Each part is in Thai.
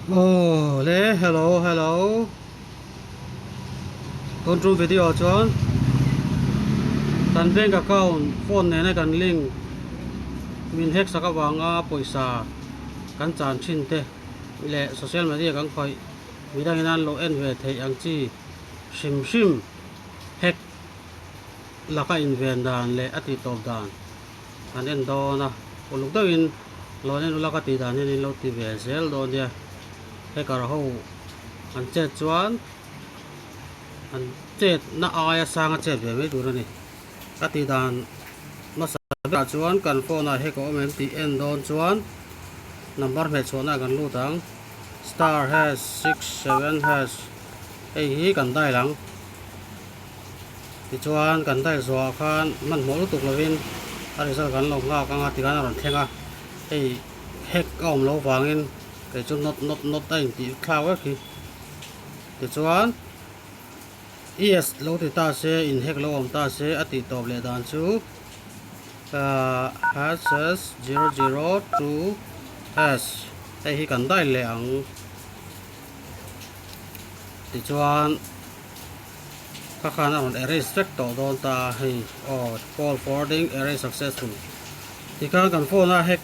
โอ้เลฮัลโหลฮัลโหลคนรูวิดีโอจอนกันเร่งกับเขาโฟนในกันลิงมินเฮกสักวางปอยซากันจานชินเตและโซเชียลมีเดียกันคอยมีดังนั้นโลเอ็นเวทเฮยังจีชิมเฮกลักอินเวนดานและอติตอบดานอันเอ็นโดนะคนลุกเดินโลเอ็นลักติดานนี่โลติเวเซลโดเนี่ยเฮกเราอันเจ็ดจวนอันเจ็ดน่าอายสร้างเจ็ดแบบไม่ดูนะนี่อติดานมาสักจวนกันโฟนเฮกก็มันตีเอ็นโดนจวนนัมเบอร์เพจชวนกันรู้ตัง star has 6 7 has ไอ้ฮีกันได้หลังที่ชวนกันได้สวาคันมันหมดตุกละวินอะไรสักกันลงก้าวกันติกันอะไรเท่งอ่ะไอ้เฮกเอามเราฟังอินไอ้จุดนดได้ตีข้าวก็คือที่ชวน yes เราติดตาเสียอินเฮกเราอมตาเสียอติตอบเลยดานชูhas 002 s ไอ้ฮีกันได้เหลียงที่ชวนข้าขานarray restrict ต่อโดนตาให้call forwarding array successful ที่การกันโฟนเฮก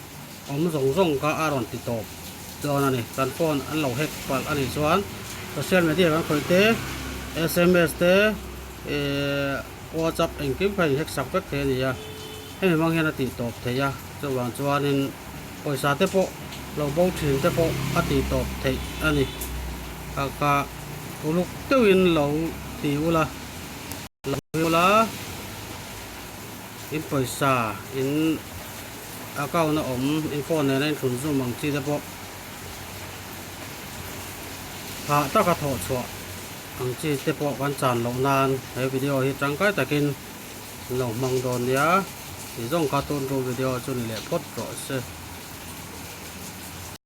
อมส่งก็อารอนติดตอบโดนนี่กันโฟนอันเราเฮกปัลอันนี้ส่วนโซเชียลมีเดียกันคอยเตะ SMS เตะWhatsApp เองกิมไปเฮกสักเทนี่ยให้บางเห็นติดตอบเทียจะวางจวนนี่ปอยสาเตปเราบอกถึงเตปอติตอบเทอันนี้ก็ลูกเต้าอินเราตีอุละอินปอยซาอินอาเก้านะอมอินโฟนในถุนซุ่มบางทีเตปพาตะกะถอดชัวบางทีเตปวันจันทร์ลงนานให้วิดีโอที่จังก็แต่กินเรามังโดนเนี้ยที่ส่งการ์ตูนดูวิดีโอจนนี่แหละพดต่อเส